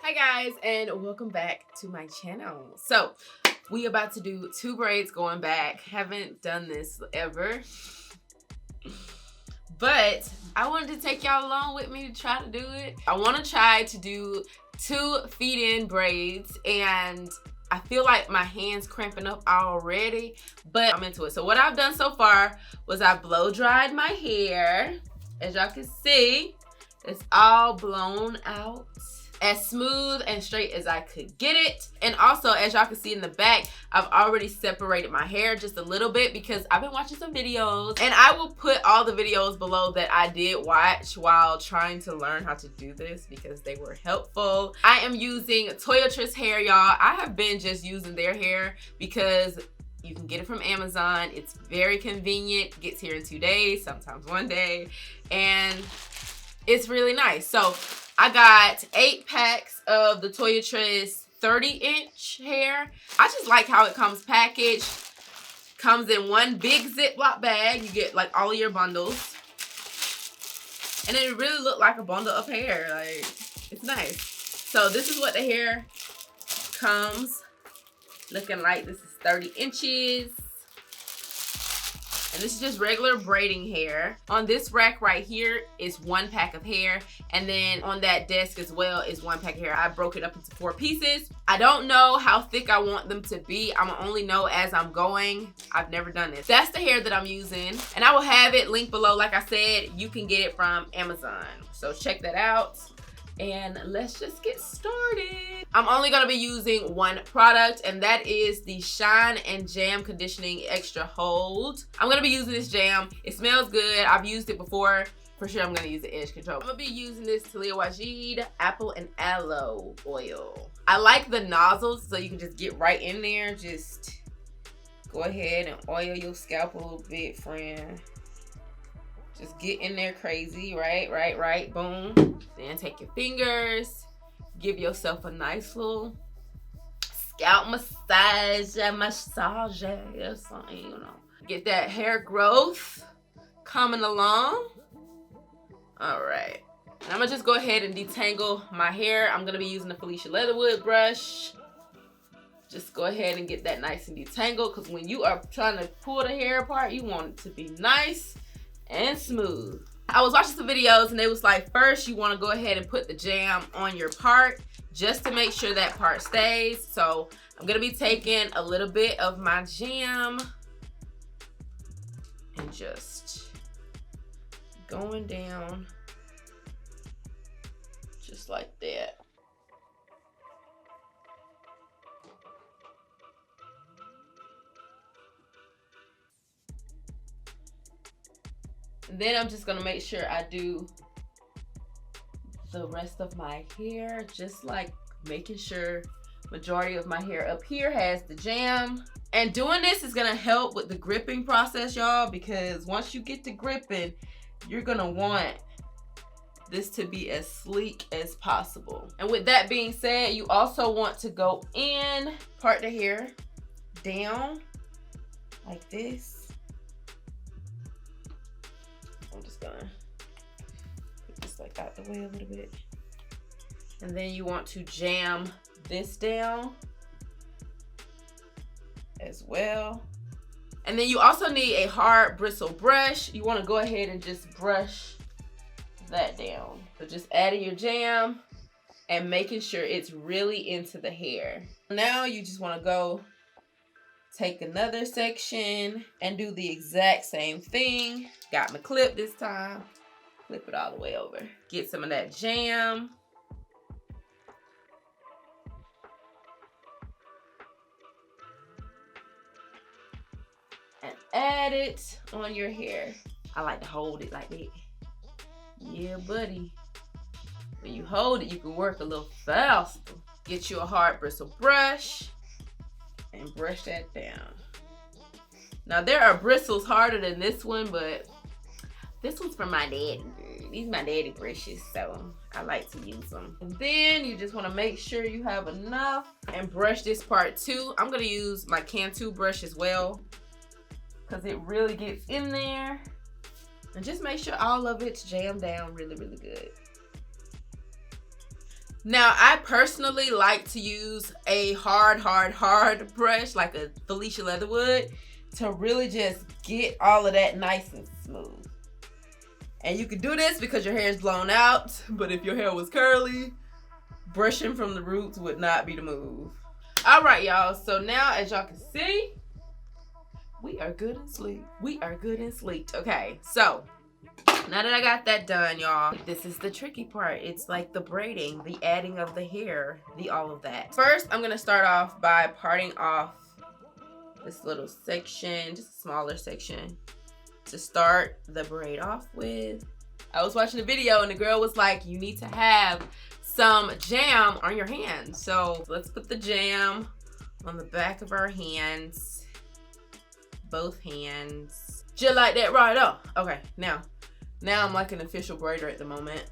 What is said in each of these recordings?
Hi guys, and welcome back to my channel. So we about to do 2 braids going back. Haven't done this ever, but I wanted to take y'all along with me to try to do it. I want to try to do 2 feed-in braids, and I feel like my hands cramping up already, but I'm into it. So what I've done so far was I blow dried my hair. As y'all can see, it's all blown out, as smooth and straight as I could get it. And also, as y'all can see in the back, I've already separated my hair just a little bit because I've been watching some videos, and I will put all the videos below that I did watch while trying to learn how to do this because they were helpful. I am using Toyotress hair, y'all. I have been just using their hair because you can get it from Amazon. It's very convenient. It gets here in 2 days, sometimes 1 day, and it's really nice. So I got 8 packs of the Toyotress 30-inch hair. I just like how it comes packaged. Comes in one big Ziploc bag. You get like all of your bundles. And it really looked like a bundle of hair. Like, it's nice. So this is what the hair comes looking like. This is 30 inches. And this is just regular braiding hair. On this rack right here is 1 pack of hair. And then on that desk as well is 1 pack of hair. I broke it up into 4 pieces. I don't know how thick I want them to be. I'm gonna only know as I'm going. I've never done this. That's the hair that I'm using. And I will have it linked below. Like I said, you can get it from Amazon. So check that out. And let's just get started. I'm only gonna be using 1 product, and that is the Shine and Jam Conditioning Extra Hold. I'm gonna be using this jam. It smells good. I've used it before. For sure, I'm gonna use the edge control. I'm gonna be using this Talia Wajid Apple and Aloe Oil. I like the nozzles, so you can just get right in there. Just go ahead and oil your scalp a little bit, friend. Just get in there crazy, right, boom. Then take your fingers, give yourself a nice little scalp massage or something, you know. Get that hair growth coming along. All right, and I'm gonna just go ahead and detangle my hair. I'm gonna be using the Felicia Leatherwood brush. Just go ahead and get that nice and detangled, because when you are trying to pull the hair apart, you want it to be nice and smooth. I was watching some videos and they was like, first you want to go ahead and put the jam on your part just to make sure that part stays. So I'm gonna be taking a little bit of my jam and just going down just like that. Then I'm just gonna make sure I do the rest of my hair, just like making sure majority of my hair up here has the jam. And doing this is gonna help with the gripping process, y'all, because once you get to gripping, you're gonna want this to be as sleek as possible. And with that being said, you also want to go in, part the hair down like this. I'm just gonna put this like out the way a little bit. And then you want to jam this down as well. And then you also need a hard bristle brush. You want to go ahead and just brush that down. So just adding your jam and making sure it's really into the hair. Now you just want to go take another section and do the exact same thing. Got my clip this time. Flip it all the way over. Get some of that jam. And add it on your hair. I like to hold it like that. Yeah, buddy. When you hold it, you can work a little faster. Get you a hard bristle brush and brush that down. Now there are bristles harder than this one, but this one's from my daddy. These are my daddy brushes, so I like to use them. And then you just want to make sure you have enough and brush this part too. I'm gonna use my Cantu brush as well, because it really gets in there And just make sure all of it's jammed down really, really good. Now, I personally like to use a hard brush, like a Felicia Leatherwood, to really just get all of that nice and smooth. And you can do this because your hair is blown out, but if your hair was curly, brushing from the roots would not be the move. All right, y'all, so now as y'all can see, we are good and sleek. We are good and sleek. Okay, so now that I got that done, y'all, this is the tricky part. It's like the braiding, the adding of the hair, all of that. First, I'm gonna start off by parting off this little section, just a smaller section, to start the braid off with. I was watching a video and the girl was like, you need to have some jam on your hands. So let's put the jam on the back of our hands, both hands, just like that, right up. Okay, now I'm like an official braider at the moment.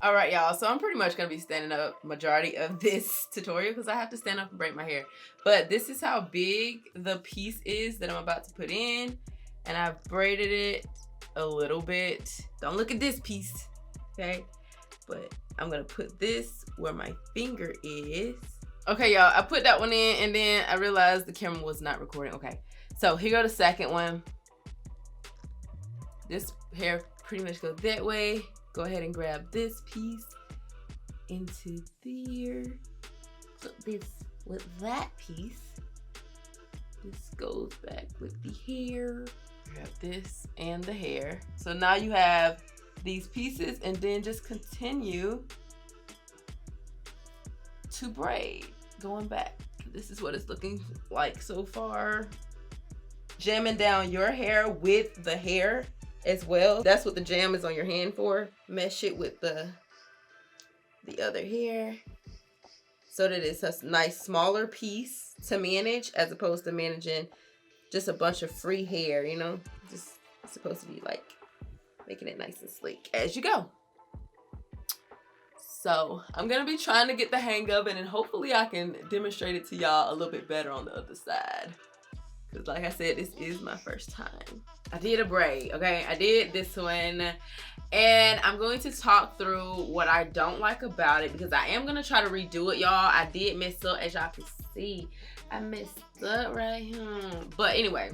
All right, y'all, so I'm pretty much gonna be standing up majority of this tutorial because I have to stand up and braid my hair. But this is how big the piece is that I'm about to put in. And I've braided it a little bit. Don't look at this piece, okay? But I'm gonna put this where my finger is. Okay, y'all, I put that one in and then I realized the camera was not recording. Okay, so here go the second one. This hair pretty much goes that way. Go ahead and grab this piece into there. Put this with that piece. This goes back with the hair. Grab this and the hair. So now you have these pieces, and then just continue to braid going back. This is what it's looking like so far. Jamming down your hair with the hair as well. That's what the jam is on your hand for. Mesh it with the other hair so that it's a nice smaller piece to manage, as opposed to managing just a bunch of free hair, you know? Just supposed to be like making it nice and sleek as you go. So I'm gonna be trying to get the hang of it, and hopefully I can demonstrate it to y'all a little bit better on the other side. Because like I said, this is my first time. I did a braid, okay? I did this one, and I'm going to talk through what I don't like about it, because I am gonna try to redo it, y'all. I did mess up, as y'all can see. I messed up right here. But anyway,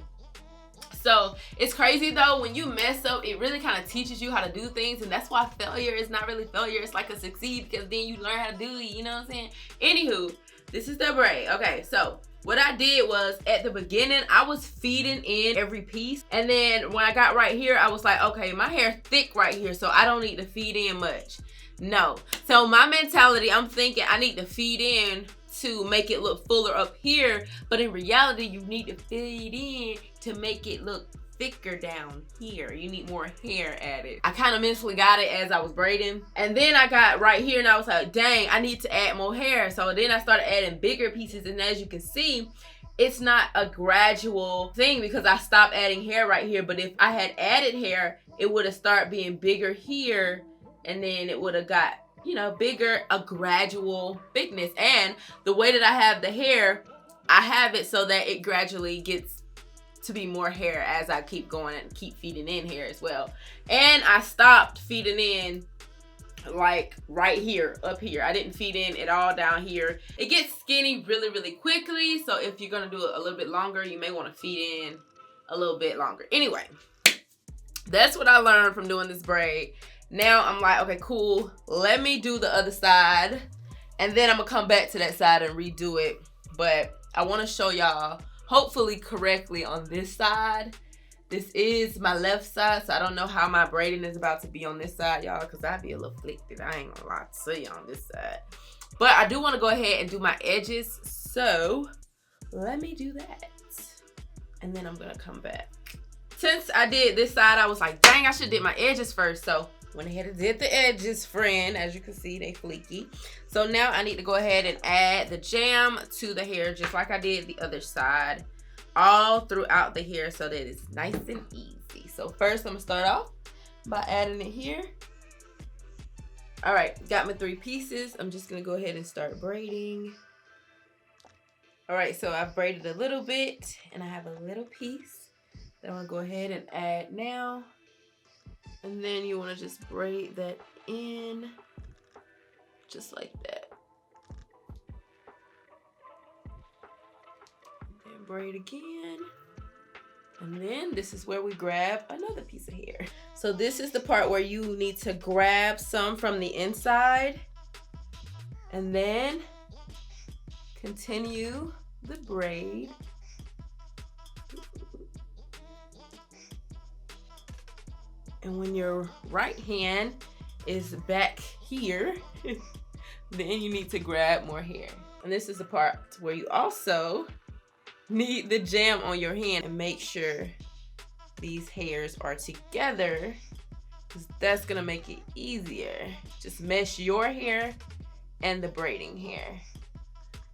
so it's crazy though, when you mess up, it really kind of teaches you how to do things, and that's why failure is not really failure. It's like a succeed, because then you learn how to do it, you know what I'm saying? Anywho, this is the braid. Okay, so what I did was, at the beginning, I was feeding in every piece, and then when I got right here, I was like, okay, my hair thick right here, so I don't need to feed in much. No. So my mentality, I'm thinking I need to feed in to make it look fuller up here, but in reality, you need to feed in to make it look thicker down here. You need more hair added. I kind of mentally got it as I was braiding, and then I got right here and I was like, dang, I need to add more hair. So then I started adding bigger pieces, and as you can see, it's not a gradual thing because I stopped adding hair right here. But if I had added hair, it would have started being bigger here, and then it would have got, you know, bigger, a gradual bigness. And the way that I have the hair, I have it so that it gradually gets to be more hair as I keep going and keep feeding in hair as well. And I stopped feeding in like right here, up here. I didn't feed in at all down here. It gets skinny really, really quickly. So if you're gonna do it a little bit longer, you may want to feed in a little bit longer. Anyway, that's what I learned from doing this braid. Now I'm like, okay, cool. Let me do the other side, and then I'm gonna come back to that side and redo it. But I want to show y'all, hopefully correctly, on this side. This is my left side, so I don't know how my braiding is about to be on this side, y'all, because I'd be a little flicked. I ain't gonna lie to you on this side. But I do want to go ahead and do my edges, so let me do that, and then I'm gonna come back. Since I did this side, I was like, dang, I should did my edges first. So went ahead and did the edges, friend. As you can see, they fleeky. So now I need to go ahead and add the jam to the hair, just like I did the other side, all throughout the hair so that it's nice and easy. So first I'm gonna start off by adding it here. All right, got my 3 pieces. I'm just gonna go ahead and start braiding. All right, so I've braided a little bit and I have a little piece that I'm gonna go ahead and add now. And then you want to just braid that in just like that. And then braid again. And then this is where we grab another piece of hair. So this is the part where you need to grab some from the inside and then continue the braid. And when your right hand is back here, then you need to grab more hair. And this is the part where you also need the jam on your hand and make sure these hairs are together, because that's gonna make it easier. Just mesh your hair and the braiding hair.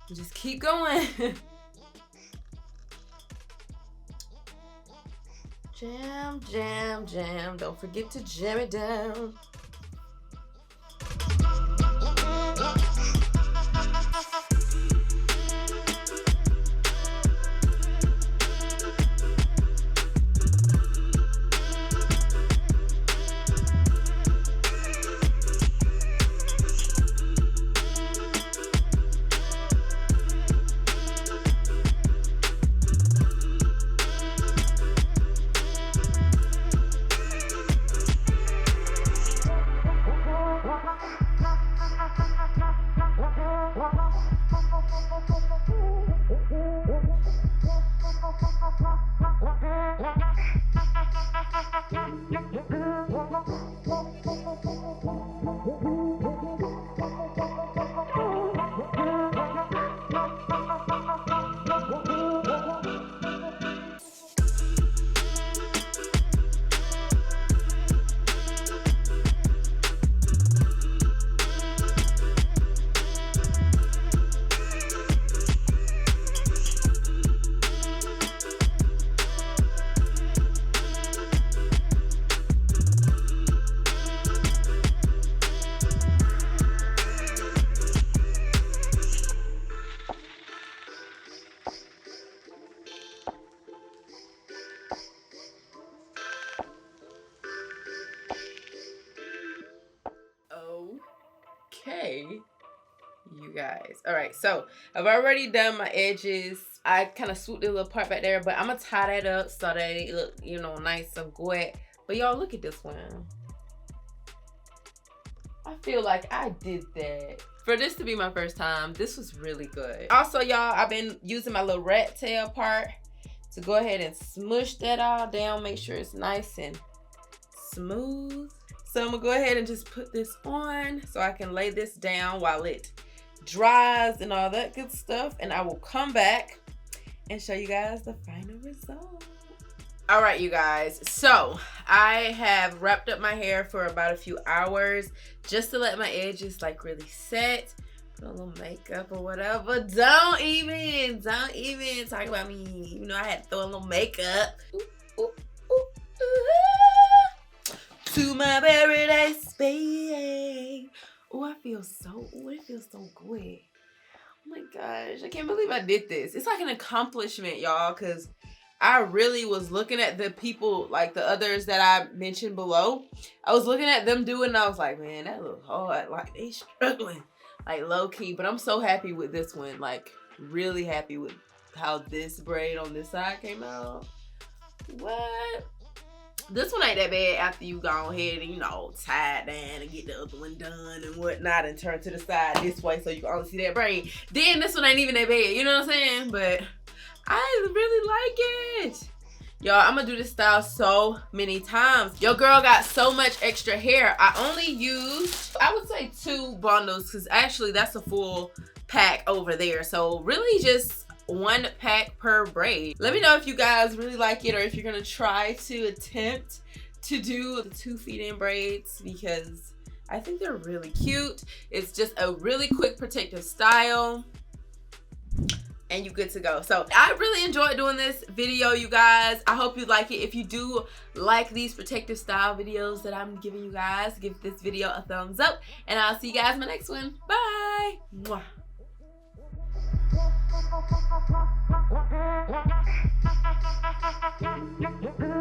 And just keep going. Jam, jam, jam. Don't forget to jam it down. Okay, you guys. All right, so I've already done my edges. I kind of swooped a little part back there, but I'm gonna tie that up so that it look, you know, nice and wet. But y'all, look at this one. I feel like I did that. For this to be my first time, this was really good. Also, y'all, I've been using my little rat tail part to go ahead and smush that all down, make sure it's nice and smooth. So I'm gonna go ahead and just put this on so I can lay this down while it dries and all that good stuff. And I will come back and show you guys the final result. All right, you guys. So I have wrapped up my hair for about a few hours just to let my edges like really set. Put a little makeup or whatever. Don't even talk about me. You know, I had to throw a little makeup. Ooh, ooh, ooh, ooh. To my paradise, babe. Oh, it feels so good. Oh my gosh, I can't believe I did this. It's like an accomplishment, y'all, because I really was looking at the people, like the others that I mentioned below. I was looking at them doing, and I was like, man, that looks hard. Like, they struggling, like low key. But I'm so happy with this one. Like, really happy with how this braid on this side came out. What? This one ain't that bad after you go ahead and, you know, tie it down and get the other one done and whatnot and turn to the side this way so you can only see that braid. Then this one ain't even that bad, you know what I'm saying? But I really like it. Y'all, I'm gonna do this style so many times. Your girl got so much extra hair. I only used, I would say 2 bundles, because actually that's a full pack over there. So really just 1 pack per braid. Let me know if you guys really like it or if you're gonna try to attempt to do the 2 feed in braids, because I think they're really cute. It's just a really quick protective style and you're good to go. So I really enjoyed doing this video, you guys. I hope you like it. If you do like these protective style videos that I'm giving you guys, give this video a thumbs up and I'll see you guys in my next one. Bye. Mwah. Yeah.